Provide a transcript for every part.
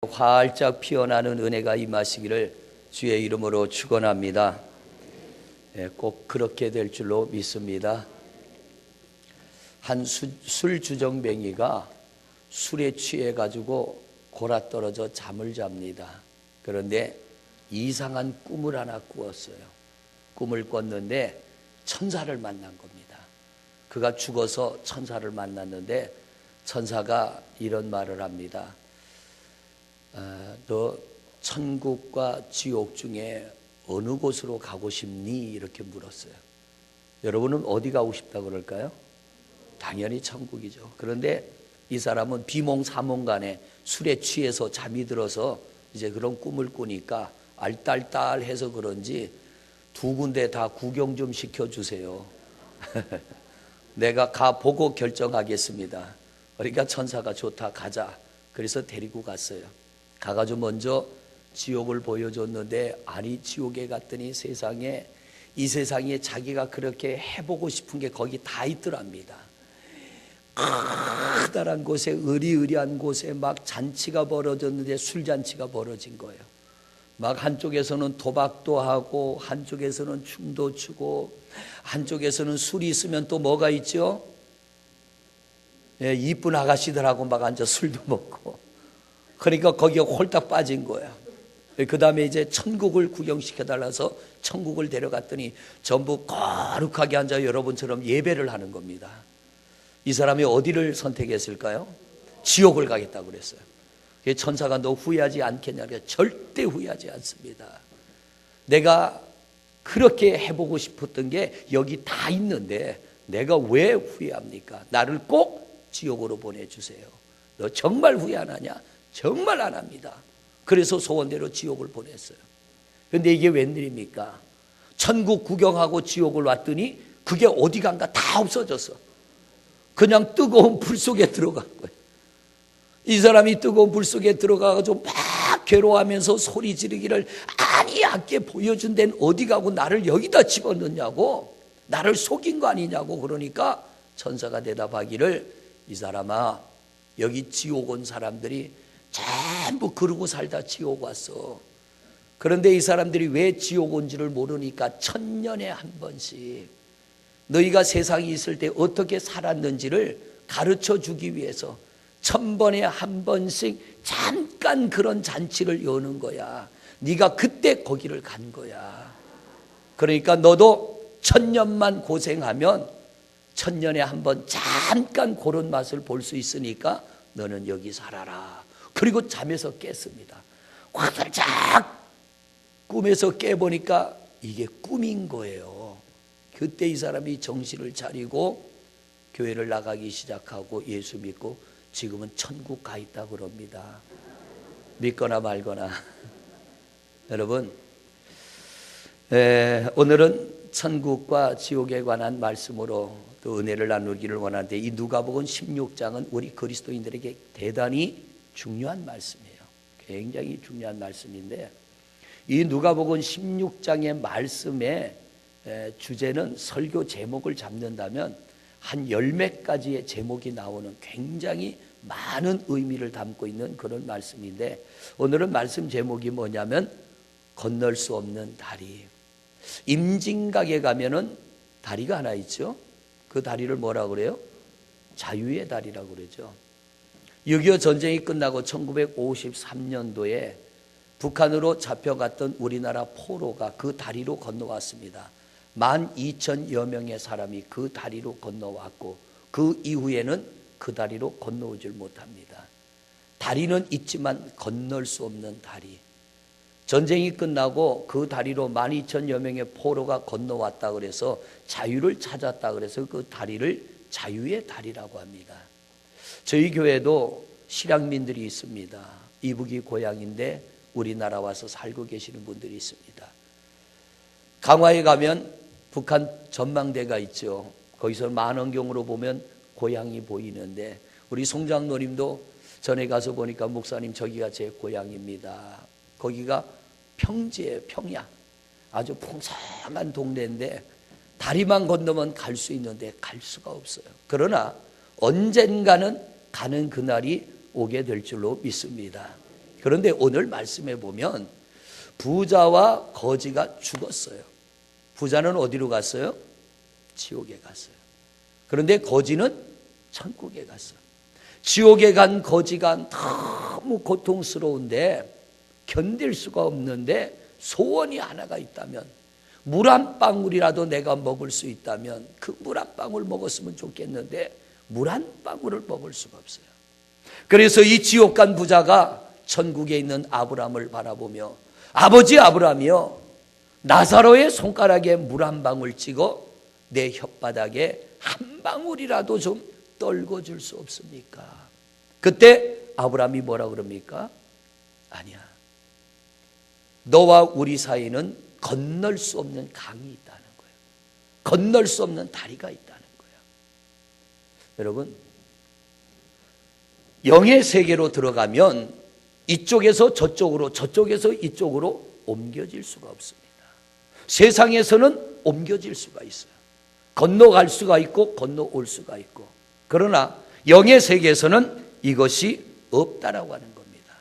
활짝 피어나는 은혜가 임하시기를 주의 이름으로 축원합니다. 꼭 그렇게 될 줄로 믿습니다. 한 술주정뱅이가 술에 취해 가지고 골아떨어져 잠을 잡니다. 그런데 이상한 꿈을 하나 꾸었어요. 꿈을 꿨는데 천사를 만난 겁니다. 그가 죽어서 천사를 만났는데 천사가 이런 말을 합니다. 너 천국과 지옥 중에 어느 곳으로 가고 싶니? 이렇게 물었어요. 여러분은 어디 가고 싶다고 그럴까요? 당연히 천국이죠. 그런데 이 사람은 비몽사몽간에 술에 취해서 잠이 들어서 이제 그런 꿈을 꾸니까 알딸딸해서 그런지 두 군데 다 구경 좀 시켜주세요. 내가 가보고 결정하겠습니다. 그러니까 천사가 좋다, 가자. 그래서 데리고 갔어요. 가가지고 먼저 지옥을 보여줬는데, 아니 지옥에 갔더니 이 세상에 자기가 그렇게 해보고 싶은 게 거기 다 있더랍니다. 커다란 곳에, 으리으리한 곳에 막 잔치가 벌어졌는데 술잔치가 벌어진 거예요. 막 한쪽에서는 도박도 하고, 한쪽에서는 춤도 추고, 한쪽에서는 술이 있으면 또 뭐가 있죠? 이쁜 아가씨들하고 막 앉아 술도 먹고. 그러니까 거기가 홀딱 빠진 거야. 그 다음에 이제 천국을 구경시켜달라서 천국을 데려갔더니 전부 거룩하게 앉아 여러분처럼 예배를 하는 겁니다. 이 사람이 어디를 선택했을까요? 지옥을 가겠다고 그랬어요. 천사가 너 후회하지 않겠냐? 절대 후회하지 않습니다. 내가 그렇게 해보고 싶었던 게 여기 다 있는데 내가 왜 후회합니까? 나를 꼭 지옥으로 보내주세요. 너 정말 후회 안 하냐? 정말 안 합니다. 그래서 소원대로 지옥을 보냈어요. 그런데 이게 웬일입니까? 천국 구경하고 지옥을 왔더니 그게 어디 간가 다 없어졌어. 그냥 뜨거운 불 속에 들어간 거예요. 이 사람이 뜨거운 불 속에 들어가가지고 막 괴로워하면서 소리 지르기를, 아니 아께 보여준 데는 어디 가고 나를 여기다 집어넣냐고, 나를 속인 거 아니냐고. 그러니까 천사가 대답하기를, 이 사람아, 여기 지옥 온 사람들이 전부 그러고 살다 지옥 왔어. 그런데 이 사람들이 왜 지옥 온지를 모르니까 1000년에 한 번씩 너희가 세상에 있을 때 어떻게 살았는지를 가르쳐 주기 위해서 1000번에 한 번씩 잠깐 그런 잔치를 여는 거야. 네가 그때 거기를 간 거야. 그러니까 너도 1000년만 고생하면 1000년에 한 번 잠깐 그런 맛을 볼 수 있으니까 너는 여기 살아라. 그리고 잠에서 깼습니다. 화들짝 꿈에서 깨보니까 이게 꿈인 거예요. 그때 이 사람이 정신을 차리고 교회를 나가기 시작하고 예수 믿고 지금은 천국 가 있다고 그럽니다. 믿거나 말거나. 여러분, 오늘은 천국과 지옥에 관한 말씀으로 또 은혜를 나누기를 원하는데, 이 누가복음 16장은 우리 그리스도인들에게 대단히 중요한 말씀이에요. 굉장히 중요한 말씀인데, 이 누가복음 16장의 말씀의 주제는, 설교 제목을 잡는다면 한 10몇 가지의 제목이 나오는 굉장히 많은 의미를 담고 있는 그런 말씀인데, 오늘은 말씀 제목이 뭐냐면 건널 수 없는 다리. 임진각에 가면은 다리가 하나 있죠. 그 다리를 뭐라고 그래요? 자유의 다리라고 그러죠. 6.25 전쟁이 끝나고 1953년도에 북한으로 잡혀갔던 우리나라 포로가 그 다리로 건너왔습니다. 12,000여 명의 사람이 그 다리로 건너왔고, 그 이후에는 그 다리로 건너오질 못합니다. 다리는 있지만 건널 수 없는 다리. 전쟁이 끝나고 그 다리로 12,000여 명의 포로가 건너왔다 그래서 자유를 찾았다 그래서 그 다리를 자유의 다리라고 합니다. 저희 교회도 실향민들이 있습니다. 이북이 고향인데 우리나라 와서 살고 계시는 분들이 있습니다. 강화에 가면 북한 전망대가 있죠. 거기서 만원경으로 보면 고향이 보이는데, 우리 송장로님도 전에 가서 보니까 목사님 저기가 제 고향입니다. 거기가 평지예요. 평야. 아주 풍성한 동네인데 다리만 건너면 갈 수 있는데 갈 수가 없어요. 그러나 언젠가는 가는 그날이 오게 될 줄로 믿습니다. 그런데 오늘 말씀에 보면 부자와 거지가 죽었어요. 부자는 어디로 갔어요? 지옥에 갔어요. 그런데 거지는 천국에 갔어요. 지옥에 간 거지가 너무 고통스러운데 견딜 수가 없는데 소원이 하나가 있다면, 물 한 방울이라도 내가 먹을 수 있다면 그 물 한 방울 먹었으면 좋겠는데 물 한 방울을 먹을 수가 없어요. 그래서 이 지옥 간 부자가 천국에 있는 아브라함을 바라보며, 아버지 아브라함이여, 나사로의 손가락에 물 한 방울 찍어 내 혓바닥에 한 방울이라도 좀 떨궈줄 수 없습니까? 그때 아브라함이 뭐라 그럽니까? 아니야, 너와 우리 사이는 건널 수 없는 강이 있다는 거예요. 건널 수 없는 다리가 있다는 거예요. 여러분, 영의 세계로 들어가면 이쪽에서 저쪽으로, 저쪽에서 이쪽으로 옮겨질 수가 없습니다. 세상에서는 옮겨질 수가 있어요. 건너갈 수가 있고 건너올 수가 있고. 그러나 영의 세계에서는 이것이 없다라고 하는 겁니다.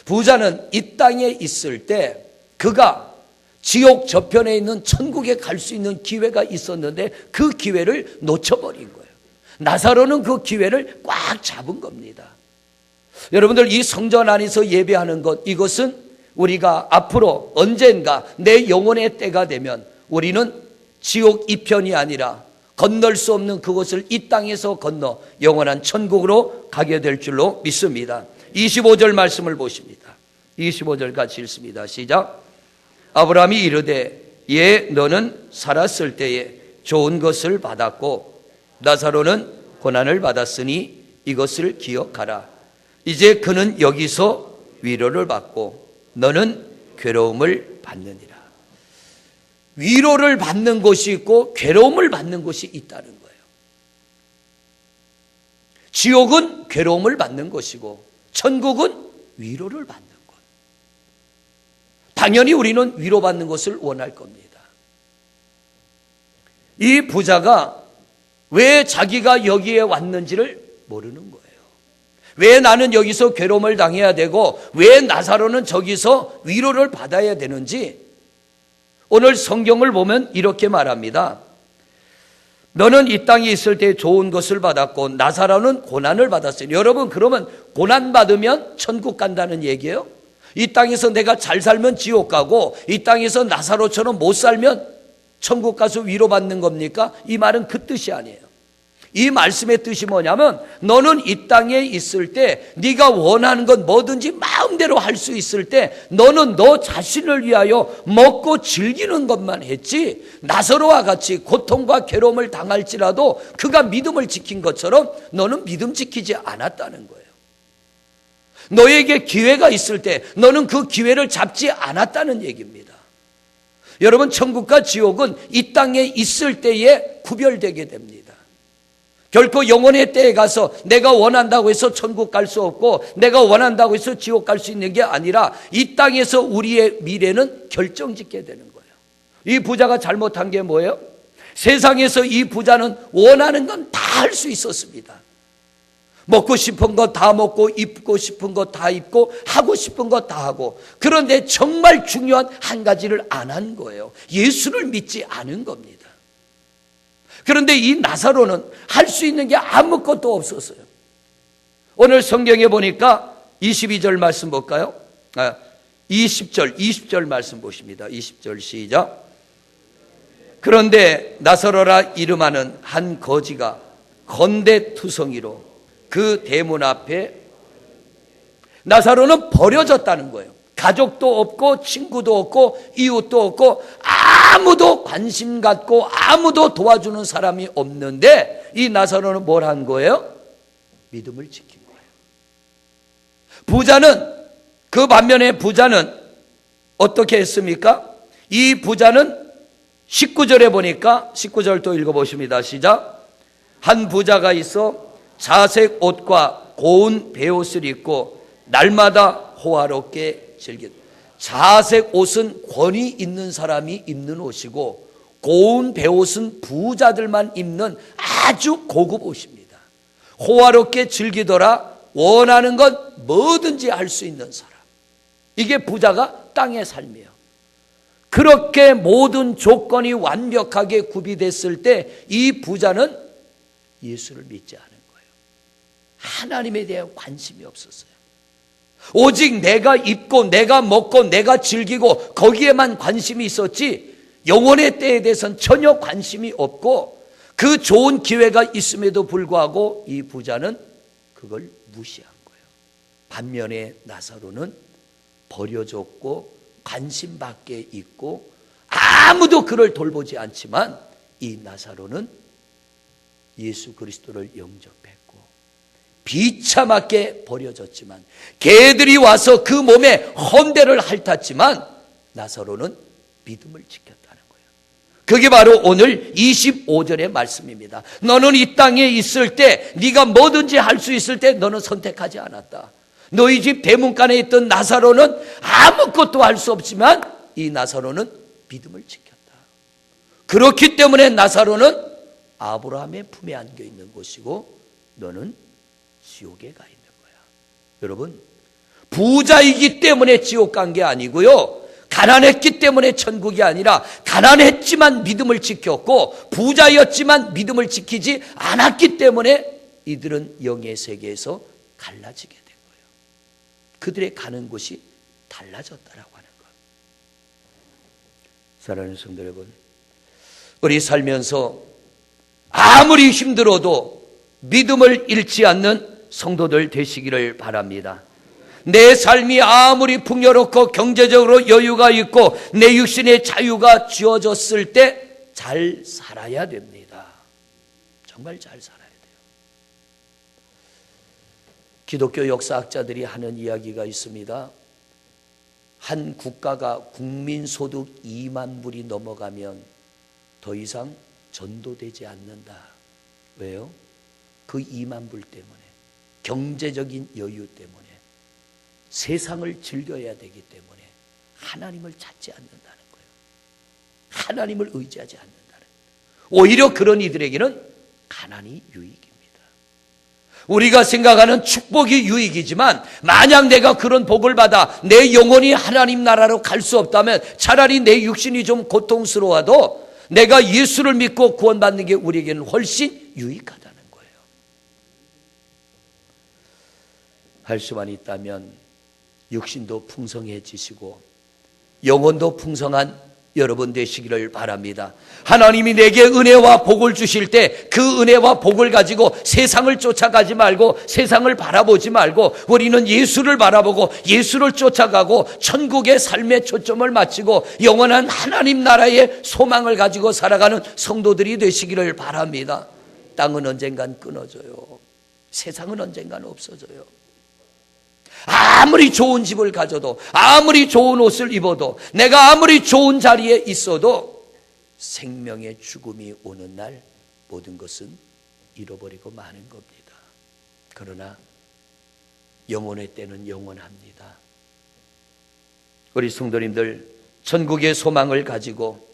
부자는 이 땅에 있을 때 그가 지옥 저편에 있는 천국에 갈 수 있는 기회가 있었는데 그 기회를 놓쳐버린 거예요. 나사로는 그 기회를 꽉 잡은 겁니다. 여러분들, 이 성전 안에서 예배하는 것, 이것은 우리가 앞으로 언젠가 내 영혼의 때가 되면 우리는 지옥 이편이 아니라 건널 수 없는 그곳을 이 땅에서 건너 영원한 천국으로 가게 될 줄로 믿습니다. 25절 말씀을 보십니다. 25절 같이 읽습니다. 시작. 아브라함이 이르되 예, 너는 살았을 때에 좋은 것을 받았고 나사로는 고난을 받았으니 이것을 기억하라. 이제 그는 여기서 위로를 받고 너는 괴로움을 받느니라. 위로를 받는 곳이 있고 괴로움을 받는 곳이 있다는 거예요. 지옥은 괴로움을 받는 곳이고 천국은 위로를 받는 곳. 당연히 우리는 위로받는 것을 원할 겁니다. 이 부자가 왜 자기가 여기에 왔는지를 모르는 거예요. 왜 나는 여기서 괴로움을 당해야 되고 왜 나사로는 저기서 위로를 받아야 되는지 오늘 성경을 보면 이렇게 말합니다. 너는 이 땅에 있을 때 좋은 것을 받았고 나사로는 고난을 받았으니. 여러분, 그러면 고난받으면 천국 간다는 얘기예요? 이 땅에서 내가 잘 살면 지옥 가고 이 땅에서 나사로처럼 못 살면 천국 가서 위로받는 겁니까? 이 말은 그 뜻이 아니에요. 이 말씀의 뜻이 뭐냐면 너는 이 땅에 있을 때 네가 원하는 건 뭐든지 마음대로 할 수 있을 때 너는 너 자신을 위하여 먹고 즐기는 것만 했지 나사로와 같이 고통과 괴로움을 당할지라도 그가 믿음을 지킨 것처럼 너는 믿음 지키지 않았다는 거예요. 너에게 기회가 있을 때 너는 그 기회를 잡지 않았다는 얘기입니다. 여러분, 천국과 지옥은 이 땅에 있을 때에 구별되게 됩니다. 결코 영혼의 때에 가서 내가 원한다고 해서 천국 갈 수 없고 내가 원한다고 해서 지옥 갈 수 있는 게 아니라 이 땅에서 우리의 미래는 결정짓게 되는 거예요. 이 부자가 잘못한 게 뭐예요? 세상에서 이 부자는 원하는 건 다 할 수 있었습니다. 먹고 싶은 거 다 먹고 입고 싶은 거 다 입고 하고 싶은 거 다 하고, 그런데 정말 중요한 한 가지를 안 한 거예요. 예수를 믿지 않은 겁니다. 그런데 이 나사로는 할 수 있는 게 아무것도 없었어요. 오늘 성경에 보니까 22절 말씀 볼까요? 20절 말씀 보십니다. 20절 시작. 그런데 나사로라 이름하는 한 거지가 건대투성이로 그 대문 앞에, 나사로는 버려졌다는 거예요. 가족도 없고 친구도 없고 이웃도 없고 아무도 관심 갖고 아무도 도와주는 사람이 없는데 이 나사로는 뭘 한 거예요? 믿음을 지킨 거예요. 부자는, 그 반면에 부자는 어떻게 했습니까? 이 부자는 19절에 보니까, 19절 또 읽어보십니다. 시작. 한 부자가 있어 자색 옷과 고운 베옷을 입고 날마다 호화롭게 즐겼다. 자색 옷은 권위 있는 사람이 입는 옷이고 고운 베옷은 부자들만 입는 아주 고급 옷입니다. 호화롭게 즐기더라. 원하는 건 뭐든지 할 수 있는 사람. 이게 부자가 땅의 삶이에요. 그렇게 모든 조건이 완벽하게 구비됐을 때 이 부자는 예수를 믿지 않은 거예요. 하나님에 대한 관심이 없었어요. 오직 내가 입고 내가 먹고 내가 즐기고 거기에만 관심이 있었지 영혼의 때에 대해서는 전혀 관심이 없고 그 좋은 기회가 있음에도 불구하고 이 부자는 그걸 무시한 거예요. 반면에 나사로는 버려졌고 관심 밖에 있고 아무도 그를 돌보지 않지만 이 나사로는 예수 그리스도를 영접했고 비참하게 버려졌지만 개들이 와서 그 몸에 헌대를 핥았지만 나사로는 믿음을 지켰다는 거예요. 그게 바로 오늘 25절의 말씀입니다. 너는 이 땅에 있을 때 네가 뭐든지 할 수 있을 때 너는 선택하지 않았다. 너희 집 대문간에 있던 나사로는 아무것도 할 수 없지만 이 나사로는 믿음을 지켰다. 그렇기 때문에 나사로는 아브라함의 품에 안겨 있는 것이고 너는 지옥에 가 있는 거야. 여러분, 부자이기 때문에 지옥 간 게 아니고요, 가난했기 때문에 천국이 아니라 가난했지만 믿음을 지켰고 부자였지만 믿음을 지키지 않았기 때문에 이들은 영의 세계에서 갈라지게 된 거예요. 그들의 가는 곳이 달라졌다라고 하는 것. 사랑하는 성도 여러분, 우리 살면서 아무리 힘들어도 믿음을 잃지 않는 성도들 되시기를 바랍니다. 내 삶이 아무리 풍요롭고 경제적으로 여유가 있고 내 육신의 자유가 주어졌을 때 잘 살아야 됩니다. 정말 잘 살아야 돼요. 기독교 역사학자들이 하는 이야기가 있습니다. 한 국가가 국민소득 2만 불이 넘어가면 더 이상 전도되지 않는다. 왜요? 그 2만 불 때문에, 경제적인 여유 때문에, 세상을 즐겨야 되기 때문에 하나님을 찾지 않는다는 거예요. 하나님을 의지하지 않는다는 거예요. 오히려 그런 이들에게는 가난이 유익입니다. 우리가 생각하는 축복이 유익이지만 만약 내가 그런 복을 받아 내 영혼이 하나님 나라로 갈 수 없다면 차라리 내 육신이 좀 고통스러워도 내가 예수를 믿고 구원받는 게 우리에게는 훨씬 유익하다는 거예요. 할 수만 있다면 육신도 풍성해지시고 영혼도 풍성한 여러분 되시기를 바랍니다. 하나님이 내게 은혜와 복을 주실 때 그 은혜와 복을 가지고 세상을 쫓아가지 말고 세상을 바라보지 말고 우리는 예수를 바라보고 예수를 쫓아가고 천국의 삶에 초점을 맞추고 영원한 하나님 나라의 소망을 가지고 살아가는 성도들이 되시기를 바랍니다. 땅은 언젠간 끊어져요. 세상은 언젠간 없어져요. 아무리 좋은 집을 가져도 아무리 좋은 옷을 입어도 내가 아무리 좋은 자리에 있어도 생명의 죽음이 오는 날 모든 것은 잃어버리고 마는 겁니다. 그러나 영혼의 때는 영원합니다. 우리 성도님들, 천국의 소망을 가지고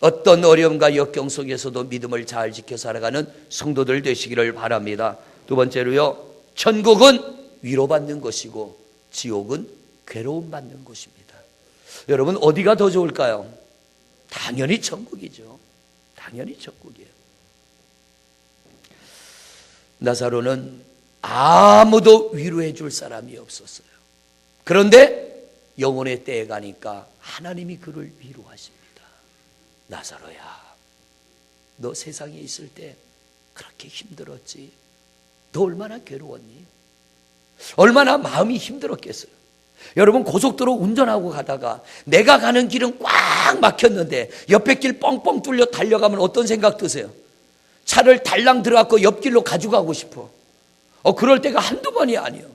어떤 어려움과 역경 속에서도 믿음을 잘 지켜 살아가는 성도들 되시기를 바랍니다. 두 번째로요, 천국은 위로받는 것이고 지옥은 괴로움받는 것입니다. 여러분, 어디가 더 좋을까요? 당연히 천국이죠. 당연히 천국이에요. 나사로는 아무도 위로해 줄 사람이 없었어요. 그런데 영혼의 때에 가니까 하나님이 그를 위로하십니다. 나사로야, 너 세상에 있을 때 그렇게 힘들었지? 너 얼마나 괴로웠니? 얼마나 마음이 힘들었겠어요. 여러분, 고속도로 운전하고 가다가 내가 가는 길은 꽉 막혔는데 옆에 길 뻥뻥 뚫려 달려가면 어떤 생각 드세요? 차를 달랑 들어갖고 옆길로 가져가고 싶어. 그럴 때가 한두 번이 아니에요.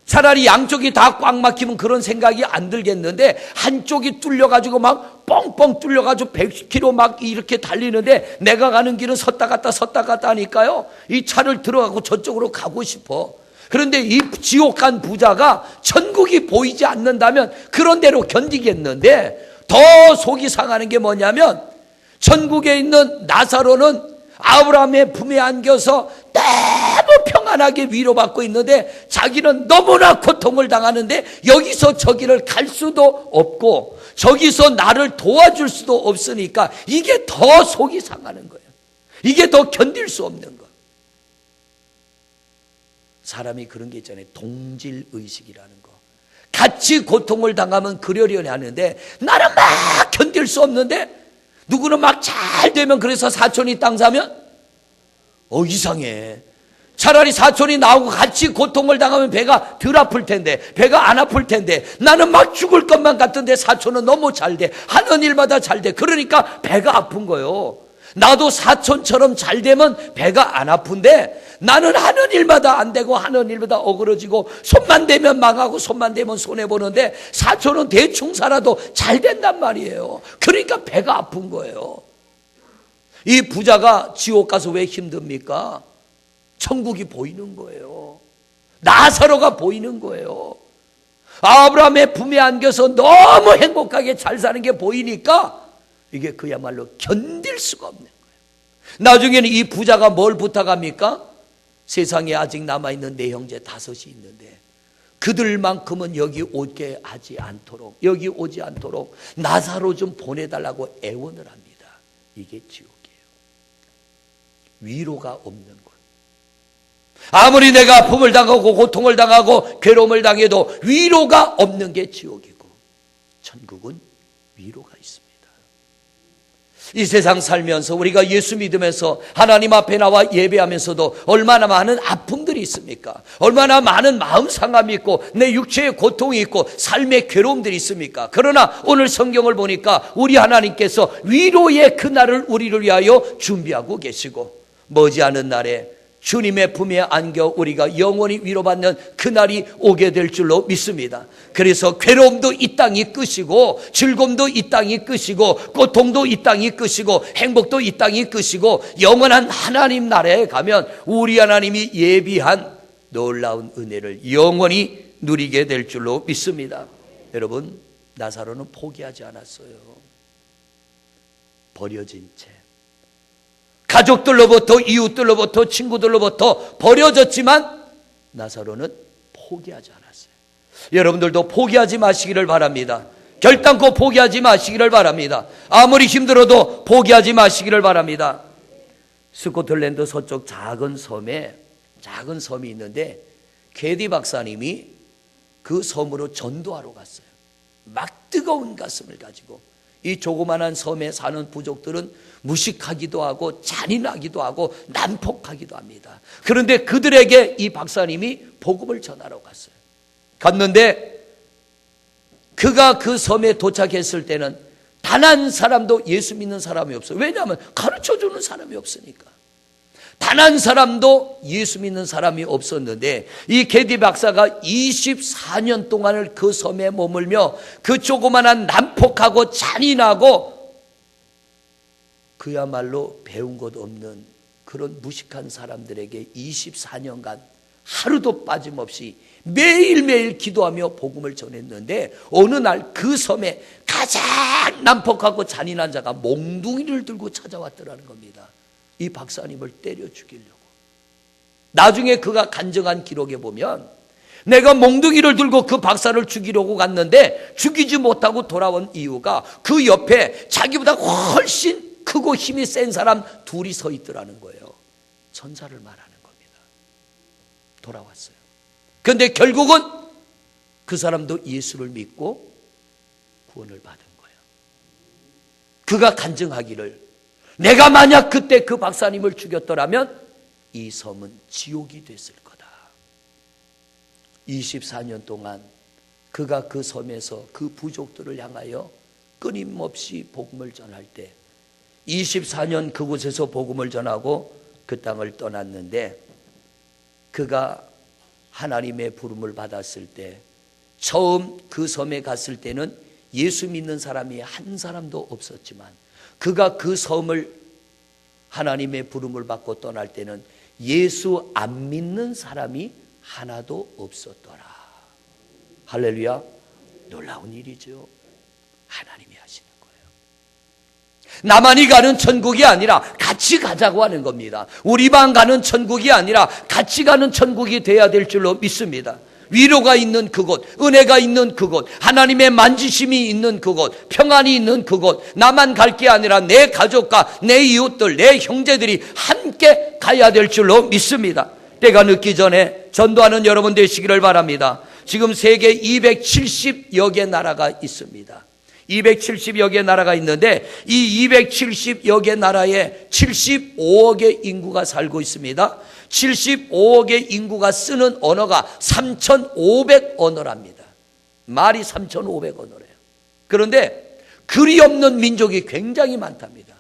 차라리 양쪽이 다 꽉 막히면 그런 생각이 안 들겠는데 한쪽이 뚫려가지고 막 뻥뻥 뚫려가지고 100km 막 이렇게 달리는데 내가 가는 길은 섰다 갔다 하니까요, 이 차를 들어가고 저쪽으로 가고 싶어. 그런데 이 지옥 간 부자가 천국이 보이지 않는다면 그런 대로 견디겠는데 더 속이 상하는 게 뭐냐면 천국에 있는 나사로는 아브라함의 품에 안겨서 평안하게 위로받고 있는데 자기는 너무나 고통을 당하는데 여기서 저기를 갈 수도 없고 저기서 나를 도와줄 수도 없으니까 이게 더 속이 상하는 거예요. 이게 더 견딜 수 없는 거. 사람이 그런 게 있잖아요. 동질의식이라는 거. 같이 고통을 당하면 그러려니 하는데 나는 막 견딜 수 없는데 누구는 막 잘 되면 그래서 사촌이 땅 사면 이상해. 차라리 사촌이 나오고 같이 고통을 당하면 배가 덜 아플 텐데 배가 안 아플 텐데 나는 막 죽을 것만 같은데 사촌은 너무 잘 돼. 하는 일마다 잘 돼. 그러니까 배가 아픈 거예요. 나도 사촌처럼 잘 되면 배가 안 아픈데 나는 하는 일마다 안 되고 하는 일마다 어그러지고 손만 대면 망하고 손만 대면 손해보는데 사촌은 대충 살아도 잘 된단 말이에요. 그러니까 배가 아픈 거예요. 이 부자가 지옥 가서 왜 힘듭니까? 천국이 보이는 거예요. 나사로가 보이는 거예요. 아브라함의 품에 안겨서 너무 행복하게 잘 사는 게 보이니까 이게 그야말로 견딜 수가 없는 거예요. 나중에는 이 부자가 뭘 부탁합니까? 세상에 아직 남아있는 내 형제 5이 있는데 그들만큼은 여기 오게 하지 않도록 여기 오지 않도록 나사로 좀 보내달라고 애원을 합니다. 이게 지옥이에요. 위로가 없는 것. 아무리 내가 아픔을 당하고 고통을 당하고 괴로움을 당해도 위로가 없는 게 지옥이고 천국은 위로가 있습니다. 이 세상 살면서 우리가 예수 믿으면서 하나님 앞에 나와 예배하면서도 얼마나 많은 아픔들이 있습니까? 얼마나 많은 마음 상함이 있고 내 육체의 고통이 있고 삶의 괴로움들이 있습니까? 그러나 오늘 성경을 보니까 우리 하나님께서 위로의 그날을 우리를 위하여 준비하고 계시고 머지않은 날에 주님의 품에 안겨 우리가 영원히 위로받는 그날이 오게 될 줄로 믿습니다. 그래서 괴로움도 이 땅이 끝이고 즐거움도 이 땅이 끝이고 고통도 이 땅이 끝이고 행복도 이 땅이 끝이고 영원한 하나님 나라에 가면 우리 하나님이 예비한 놀라운 은혜를 영원히 누리게 될 줄로 믿습니다. 여러분, 나사로는 포기하지 않았어요. 버려진 채 가족들로부터 이웃들로부터 친구들로부터 버려졌지만 나사로는 포기하지 않았어요. 여러분들도 포기하지 마시기를 바랍니다. 결단코 포기하지 마시기를 바랍니다. 아무리 힘들어도 포기하지 마시기를 바랍니다. 스코틀랜드 서쪽 작은 섬이 있는데 게디 박사님이 그 섬으로 전도하러 갔어요. 막 뜨거운 가슴을 가지고 이 조그만한 섬에 사는 부족들은 무식하기도 하고 잔인하기도 하고 난폭하기도 합니다. 그런데 그들에게 이 박사님이 복음을 전하러 갔어요. 갔는데 그가 그 섬에 도착했을 때는 단 한 사람도 예수 믿는 사람이 없어요. 왜냐하면 가르쳐주는 사람이 없으니까. 단 한 사람도 예수 믿는 사람이 없었는데 이 게디 박사가 24년 동안을 그 섬에 머물며 그 조그만한 난폭하고 잔인하고 그야말로 배운 것 없는 그런 무식한 사람들에게 24년간 하루도 빠짐없이 매일매일 기도하며 복음을 전했는데 어느 날 그 섬에 가장 난폭하고 잔인한 자가 몽둥이를 들고 찾아왔더라는 겁니다. 이 박사님을 때려 죽이려고. 나중에 그가 간증한 기록에 보면 내가 몽둥이를 들고 그 박사를 죽이려고 갔는데 죽이지 못하고 돌아온 이유가 그 옆에 자기보다 훨씬 크고 힘이 센 사람 둘이 서 있더라는 거예요. 천사를 말하는 겁니다. 돌아왔어요. 그런데 결국은 그 사람도 예수를 믿고 구원을 받은 거예요. 그가 간증하기를 내가 만약 그때 그 박사님을 죽였더라면 이 섬은 지옥이 됐을 거다. 24년 동안 그가 그 섬에서 그 부족들을 향하여 끊임없이 복음을 전할 때 24년 그곳에서 복음을 전하고 그 땅을 떠났는데 그가 하나님의 부름을 받았을 때 처음 그 섬에 갔을 때는 예수 믿는 사람이 한 사람도 없었지만 그가 그 섬을 하나님의 부름을 받고 떠날 때는 예수 안 믿는 사람이 하나도 없었더라. 할렐루야. 놀라운 일이죠. 하나님이 하시는 거예요. 나만이 가는 천국이 아니라 같이 가자고 하는 겁니다. 우리만 가는 천국이 아니라 같이 가는 천국이 돼야 될 줄로 믿습니다. 위로가 있는 그곳, 은혜가 있는 그곳, 하나님의 만지심이 있는 그곳, 평안이 있는 그곳, 나만 갈 게 아니라 내 가족과 내 이웃들, 내 형제들이 함께 가야 될 줄로 믿습니다. 때가 늦기 전에 전도하는 여러분 되시기를 바랍니다. 지금 세계 270여 개 나라가 있습니다. 270여 개 나라가 있는데 이 270여 개 나라에 75억의 인구가 살고 있습니다. 75억의 인구가 쓰는 언어가 3,500 언어랍니다. 말이 3,500 언어래요. 그런데 글이 없는 민족이 굉장히 많답니다.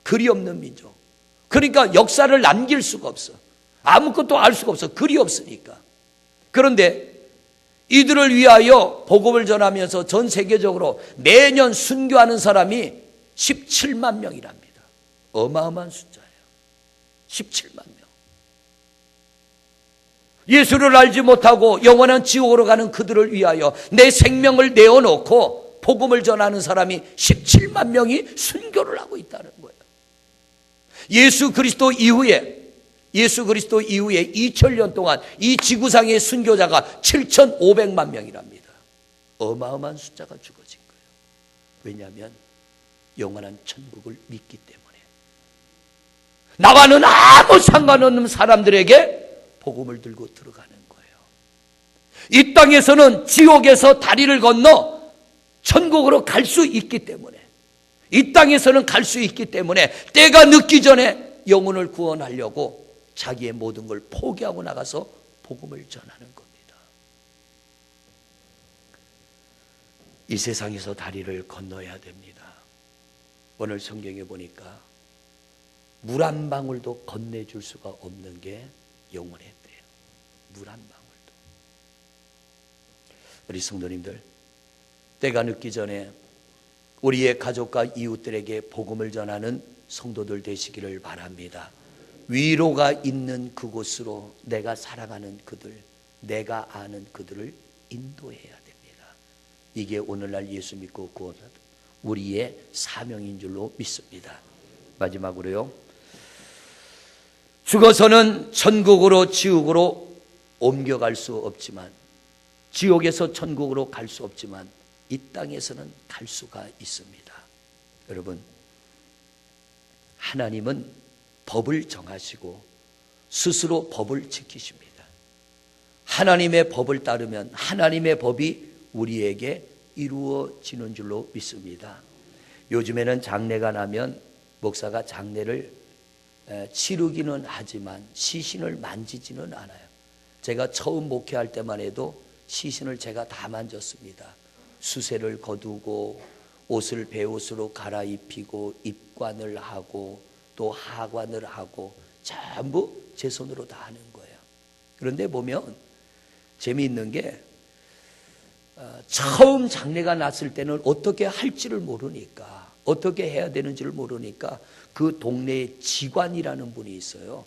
글이 없는 민족. 그러니까 역사를 남길 수가 없어. 아무것도 알 수가 없어. 글이 없으니까. 그런데 이들을 위하여 복음을 전하면서 전 세계적으로 매년 순교하는 사람이 17만 명이랍니다. 어마어마한 숫자예요. 17만 명. 예수를 알지 못하고 영원한 지옥으로 가는 그들을 위하여 내 생명을 내어놓고 복음을 전하는 사람이 17만 명이 순교를 하고 있다는 거예요. 예수 그리스도 이후에 2000년 동안 이 지구상의 순교자가 7,500만 명이랍니다. 어마어마한 숫자가 죽어진 거예요. 왜냐하면 영원한 천국을 믿기 때문에. 나와는 아무 상관없는 사람들에게 복음을 들고 들어가는 거예요. 이 땅에서는 지옥에서 다리를 건너 천국으로 갈 수 있기 때문에, 이 땅에서는 갈 수 있기 때문에 때가 늦기 전에 영혼을 구원하려고 자기의 모든 걸 포기하고 나가서 복음을 전하는 겁니다. 이 세상에서 다리를 건너야 됩니다. 오늘 성경에 보니까 물 한 방울도 건네줄 수가 없는 게 영혼의 때예요. 물 한 방울도. 우리 성도님들, 때가 늦기 전에 우리의 가족과 이웃들에게 복음을 전하는 성도들 되시기를 바랍니다. 위로가 있는 그곳으로 내가 살아가는 그들, 내가 아는 그들을 인도해야 됩니다. 이게 오늘날 예수 믿고 구원하는 우리의 사명인 줄로 믿습니다. 마지막으로요, 죽어서는 천국으로 지옥으로 옮겨갈 수 없지만, 지옥에서 천국으로 갈 수 없지만 이 땅에서는 갈 수가 있습니다. 여러분, 하나님은 법을 정하시고 스스로 법을 지키십니다. 하나님의 법을 따르면 하나님의 법이 우리에게 이루어지는 줄로 믿습니다. 요즘에는 장례가 나면 목사가 장례를 치르기는 하지만 시신을 만지지는 않아요. 제가 처음 목회할 때만 해도 시신을 제가 다 만졌습니다. 수세를 거두고 옷을 베옷으로 갈아입히고 입관을 하고 또 하관을 하고 전부 제 손으로 다 하는 거예요. 그런데 보면 재미있는 게 처음 장례가 났을 때는 어떻게 할지를 모르니까, 어떻게 해야 되는지를 모르니까 그 동네에 직관이라는 분이 있어요.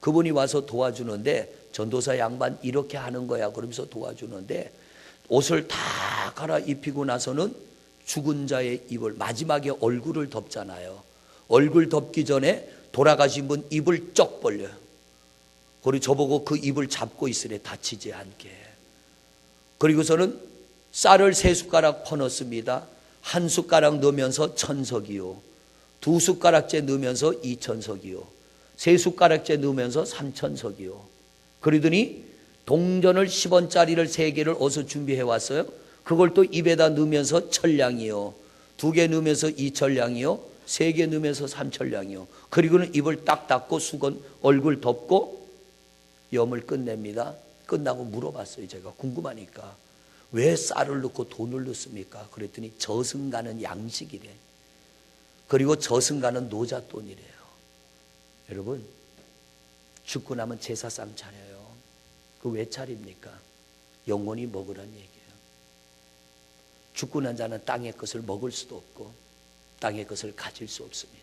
그분이 와서 도와주는데, 전도사 양반 이렇게 하는 거야 그러면서 도와주는데, 옷을 다 갈아입히고 나서는 죽은 자의 입을, 마지막에 얼굴을 덮잖아요. 얼굴 덮기 전에 돌아가신 분 입을 쩍 벌려요. 그리고 저보고 그 입을 잡고 있으래, 다치지 않게. 그리고서는 쌀을 3숟가락 퍼넣습니다. 1숟가락 넣으면서 1,000석이요, 2숟가락째 넣으면서 2,000석이요, 3숟가락째 넣으면서 3,000석이요. 그러더니 동전을 10원짜리를 3개를 어서 준비해 왔어요. 그걸 또 입에다 넣으면서 1,000량이요, 2개 넣으면서 2,000량이요, 3개 넣으면서 3,000량이요. 그리고는 입을 딱 닫고 수건 얼굴 덮고 염을 끝냅니다. 끝나고 물어봤어요. 제가 궁금하니까 왜 쌀을 넣고 돈을 넣습니까? 그랬더니 저승가는 양식이래. 그리고 저승가는 노잣돈이래요. 여러분, 죽고 나면 제사상 차려요. 그 왜 차립니까? 영원히 먹으란 얘기예요. 죽고 난 자는 땅의 것을 먹을 수도 없고 땅의 것을 가질 수 없습니다.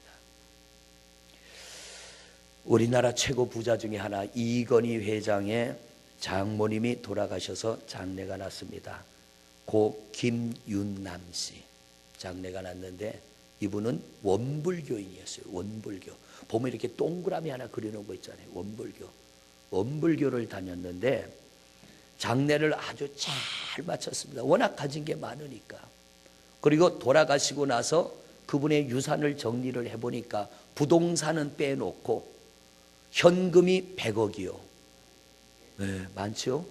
우리나라 최고 부자 중에 하나 이건희 회장의 장모님이 돌아가셔서 장례가 났습니다. 고 김윤남 씨 장례가 났는데 이분은 원불교인이었어요. 원불교. 보면 이렇게 동그라미 하나 그려놓은 거 있잖아요. 원불교. 원불교를 다녔는데 장례를 아주 잘 마쳤습니다. 워낙 가진 게 많으니까. 그리고 돌아가시고 나서 그분의 유산을 정리를 해보니까 부동산은 빼놓고 현금이 100억이요. 네, 많죠?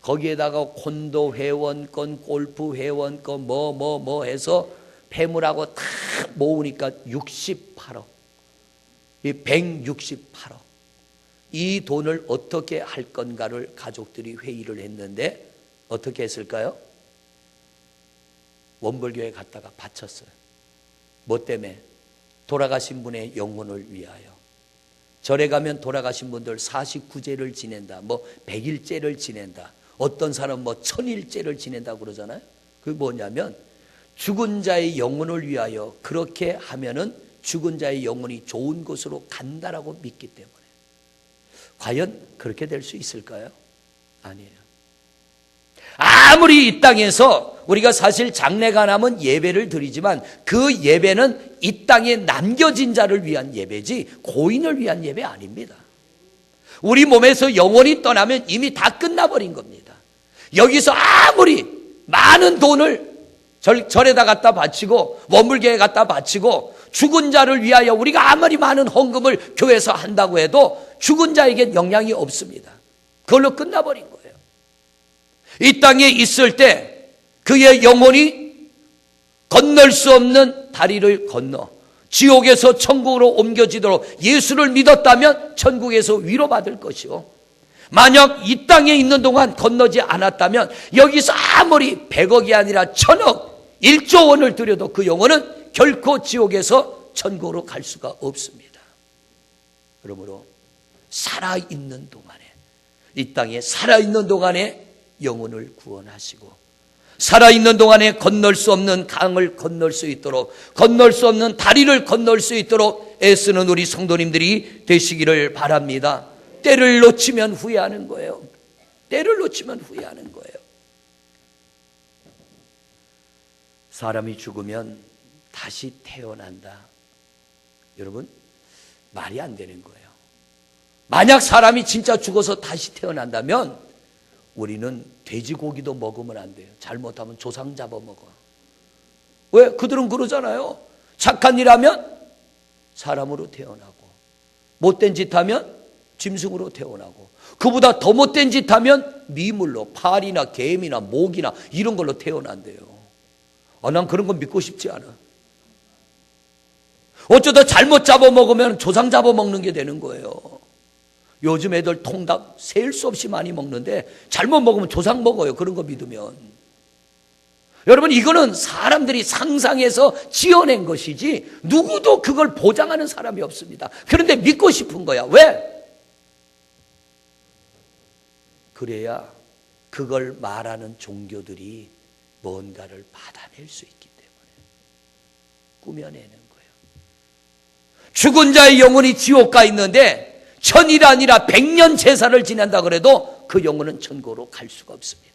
거기에다가 콘도 회원권, 골프 회원권, 뭐 해서 폐물하고 다 모으니까 68억. 이 168억. 이 돈을 어떻게 할 건가를 가족들이 회의를 했는데 어떻게 했을까요? 원불교에 갔다가 바쳤어요. 뭐 때문에? 돌아가신 분의 영혼을 위하여. 절에 가면 돌아가신 분들 49제를 지낸다, 뭐 100일제를 지낸다, 어떤 사람 뭐 1000일제를 지낸다고 그러잖아요. 그게 뭐냐면 죽은 자의 영혼을 위하여 그렇게 하면은 죽은 자의 영혼이 좋은 곳으로 간다라고 믿기 때문에. 과연 그렇게 될 수 있을까요? 아니에요. 아무리 이 땅에서 우리가 사실 장례가 나면 예배를 드리지만 그 예배는 이 땅에 남겨진 자를 위한 예배지 고인을 위한 예배 아닙니다. 우리 몸에서 영혼이 떠나면 이미 다 끝나버린 겁니다. 여기서 아무리 많은 돈을 절에다 갖다 바치고 원불교에 갖다 바치고 죽은 자를 위하여 우리가 아무리 많은 헌금을 교회에서 한다고 해도 죽은 자에겐 영향이 없습니다. 그걸로 끝나버린 거예요. 이 땅에 있을 때 그의 영혼이 건널 수 없는 다리를 건너 지옥에서 천국으로 옮겨지도록 예수를 믿었다면 천국에서 위로받을 것이요, 만약 이 땅에 있는 동안 건너지 않았다면 여기서 아무리 100억이 아니라 1000억, 1조 원을 들여도 그 영혼은 결코 지옥에서 천국으로 갈 수가 없습니다. 그러므로 살아있는 동안에, 이 땅에 살아있는 동안에 영혼을 구원하시고 살아있는 동안에 건널 수 없는 강을 건널 수 있도록, 건널 수 없는 다리를 건널 수 있도록 애쓰는 우리 성도님들이 되시기를 바랍니다. 때를 놓치면 후회하는 거예요. 때를 놓치면 후회하는 거예요. 사람이 죽으면 다시 태어난다. 여러분, 말이 안 되는 거예요. 만약 사람이 진짜 죽어서 다시 태어난다면 우리는 돼지고기도 먹으면 안 돼요. 잘못하면 조상 잡아먹어. 왜? 그들은 그러잖아요. 착한 일 하면 사람으로 태어나고, 못된 짓 하면 짐승으로 태어나고, 그보다 더 못된 짓 하면 미물로 파리나 개미나 모기나 이런 걸로 태어난대요. 난 그런 건 믿고 싶지 않아. 어쩌다 잘못 잡아먹으면 조상 잡아먹는 게 되는 거예요. 요즘 애들 통닭 셀 수 없이 많이 먹는데 잘못 먹으면 조상 먹어요. 그런 거 믿으면. 여러분, 이거는 사람들이 상상해서 지어낸 것이지 누구도 그걸 보장하는 사람이 없습니다. 그런데 믿고 싶은 거야. 왜? 그래야 그걸 말하는 종교들이 뭔가를 받아낼 수 있기 때문에 꾸며내는 거예요. 죽은 자의 영혼이 지옥 가 있는데 1000일 아니라 100년 제사를 지낸다 그래도 그 영혼은 천국으로 갈 수가 없습니다.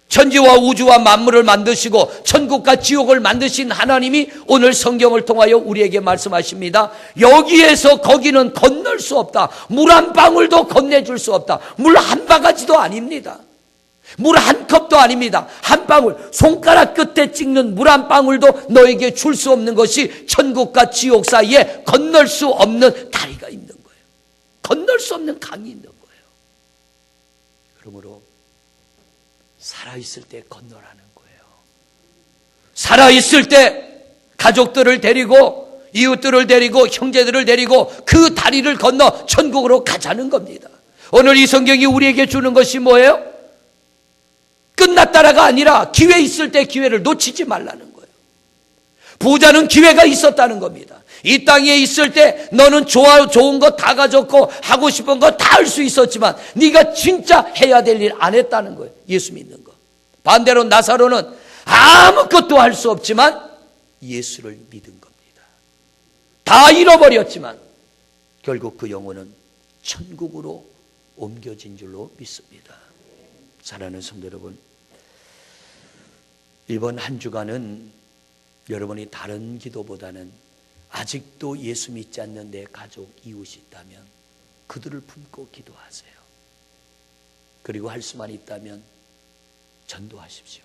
천지와 우주와 만물을 만드시고 천국과 지옥을 만드신 하나님이 오늘 성경을 통하여 우리에게 말씀하십니다. 여기에서 거기는 건널 수 없다. 물 한 방울도 건네줄 수 없다. 물 한 바가지도 아닙니다. 물 한 컵도 아닙니다. 한 방울, 손가락 끝에 찍는 물 한 방울도 너에게 줄 수 없는 것이 천국과 지옥 사이에 건널 수 없는 다리가 있는 거예요. 건널 수 없는 강이 있는 거예요. 그러므로 살아있을 때 건너라는 거예요. 살아있을 때 가족들을 데리고, 이웃들을 데리고, 형제들을 데리고 그 다리를 건너 천국으로 가자는 겁니다. 오늘 이 성경이 우리에게 주는 것이 뭐예요? 끝났다라가 아니라 기회 있을 때 기회를 놓치지 말라는 거예요. 부자는 기회가 있었다는 겁니다. 이 땅에 있을 때 너는 좋은 거 다 가졌고 하고 싶은 거 다 할 수 있었지만 네가 진짜 해야 될 일 안 했다는 거예요. 예수 믿는 거. 반대로 나사로는 아무것도 할 수 없지만 예수를 믿은 겁니다. 다 잃어버렸지만 결국 그 영혼은 천국으로 옮겨진 줄로 믿습니다. 사랑하는 성도 여러분, 이번 한 주간은 여러분이 다른 기도보다는 아직도 예수 믿지 않는 내 가족, 이웃이 있다면 그들을 품고 기도하세요. 그리고 할 수만 있다면 전도하십시오.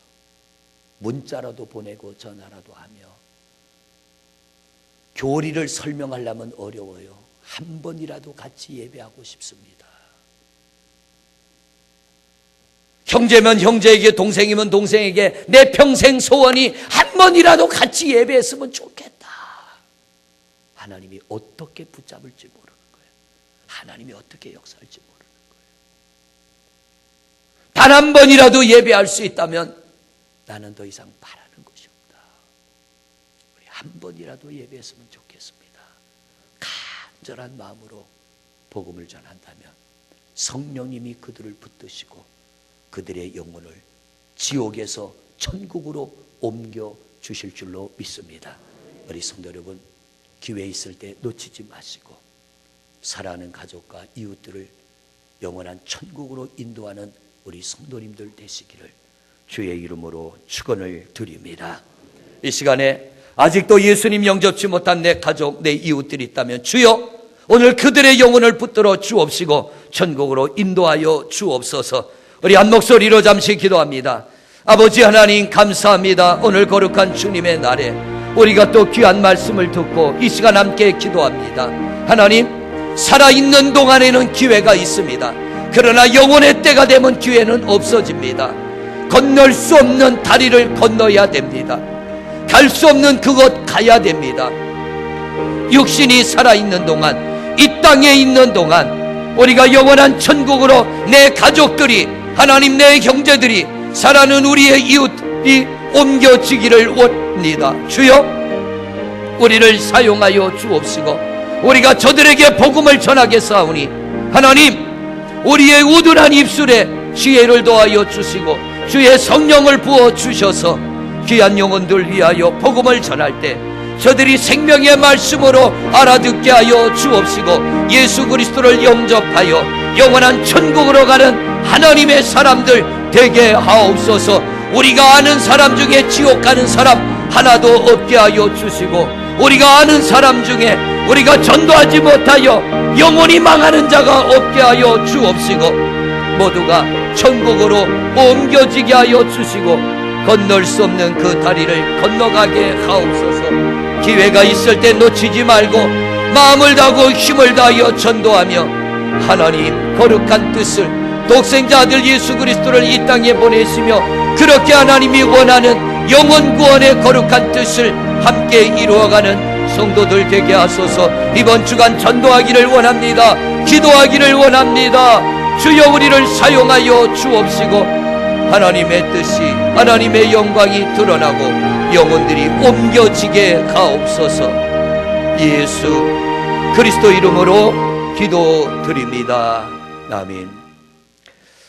문자라도 보내고 전화라도 하며. 교리를 설명하려면 어려워요. 한 번이라도 같이 예배하고 싶습니다. 형제면 형제에게, 동생이면 동생에게 내 평생 소원이 한 번이라도 같이 예배했으면 좋겠다. 하나님이 어떻게 붙잡을지 모르는 거예요. 하나님이 어떻게 역사할지 모르는 거예요. 단 한 번이라도 예배할 수 있다면 나는 더 이상 바라는 것이 없다. 우리 한 번이라도 예배했으면 좋겠습니다. 간절한 마음으로 복음을 전한다면 성령님이 그들을 붙드시고 그들의 영혼을 지옥에서 천국으로 옮겨 주실 줄로 믿습니다. 우리 성도 여러분, 기회 있을 때 놓치지 마시고 사랑하는 가족과 이웃들을 영원한 천국으로 인도하는 우리 성도님들 되시기를 주의 이름으로 축원을 드립니다. 이 시간에 아직도 예수님 영접치 못한 내 가족, 내 이웃들이 있다면 주여 오늘 그들의 영혼을 붙들어 주옵시고 천국으로 인도하여 주옵소서. 우리 한 목소리로 잠시 기도합니다. 아버지 하나님 감사합니다. 오늘 거룩한 주님의 날에 우리가 또 귀한 말씀을 듣고 이 시간 함께 기도합니다. 하나님, 살아있는 동안에는 기회가 있습니다. 그러나 영혼의 때가 되면 기회는 없어집니다. 건널 수 없는 다리를 건너야 됩니다. 갈 수 없는 그곳 가야 됩니다. 육신이 살아있는 동안, 이 땅에 있는 동안 우리가 영원한 천국으로 내 가족들이, 하나님 내 형제들이, 사랑하는 우리의 이웃이 옮겨지기를 원합니다. 주여 우리를 사용하여 주옵시고 우리가 저들에게 복음을 전하겠사오니 하나님 우리의 우둔한 입술에 지혜를 더하여 주시고 주의 성령을 부어주셔서 귀한 영혼들 위하여 복음을 전할 때 저들이 생명의 말씀으로 알아듣게 하여 주옵시고 예수 그리스도를 영접하여 영원한 천국으로 가는 하나님의 사람들 되게 하옵소서. 우리가 아는 사람 중에 지옥 가는 사람 하나도 없게 하여 주시고 우리가 아는 사람 중에 우리가 전도하지 못하여 영원히 망하는 자가 없게 하여 주옵시고 모두가 천국으로 옮겨지게 하여 주시고 건널 수 없는 그 다리를 건너가게 하옵소서. 기회가 있을 때 놓치지 말고 마음을 다하고 힘을 다하여 전도하며 하나님 거룩한 뜻을 독생자 아들 예수 그리스도를 이 땅에 보내시며 그렇게 하나님이 원하는 영혼 구원의 거룩한 뜻을 함께 이루어가는 성도들 되게 하소서. 이번 주간 전도하기를 원합니다. 기도하기를 원합니다. 주여 우리를 사용하여 주옵시고 하나님의 뜻이, 하나님의 영광이 드러나고 영혼들이 옮겨지게 하옵소서. 예수 그리스도 이름으로 기도드립니다. 아멘.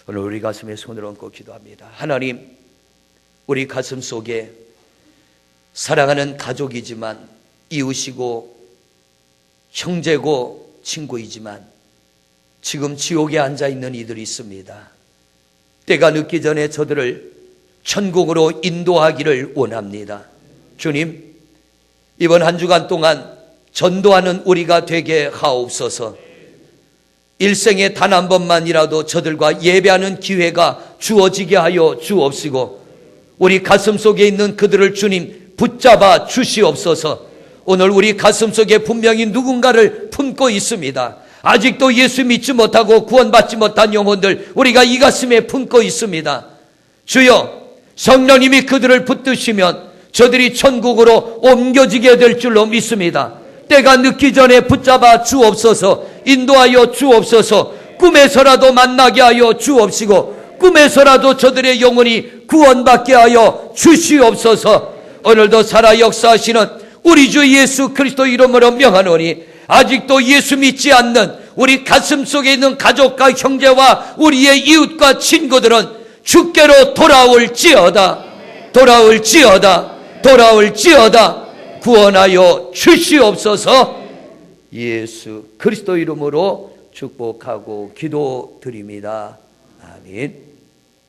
오늘 우리 가슴에 손을 얹고 기도합니다. 하나님, 우리 가슴 속에 사랑하는 가족이지만 이웃이고 형제고 친구이지만 지금 지옥에 앉아있는 이들이 있습니다. 때가 늦기 전에 저들을 천국으로 인도하기를 원합니다. 주님, 이번 한 주간 동안 전도하는 우리가 되게 하옵소서. 일생에 단 한 번만이라도 저들과 예배하는 기회가 주어지게 하여 주옵시고 우리 가슴 속에 있는 그들을 주님 붙잡아 주시옵소서. 오늘 우리 가슴 속에 분명히 누군가를 품고 있습니다. 아직도 예수 믿지 못하고 구원받지 못한 영혼들 우리가 이 가슴에 품고 있습니다. 주여 성령님이 그들을 붙드시면 저들이 천국으로 옮겨지게 될 줄로 믿습니다. 때가 늦기 전에 붙잡아 주옵소서. 인도하여 주옵소서. 꿈에서라도 만나게 하여 주옵시고 꿈에서라도 저들의 영혼이 구원받게 하여 주시옵소서. 오늘도 살아 역사하시는 우리 주 예수 그리스도 이름으로 명하노니 아직도 예수 믿지 않는 우리 가슴 속에 있는 가족과 형제와 우리의 이웃과 친구들은 주께로 돌아올지어다. 돌아올지어다. 돌아올지어다. 구원하여 주시옵소서. 예수 그리스도 이름으로 축복하고 기도드립니다. 아멘.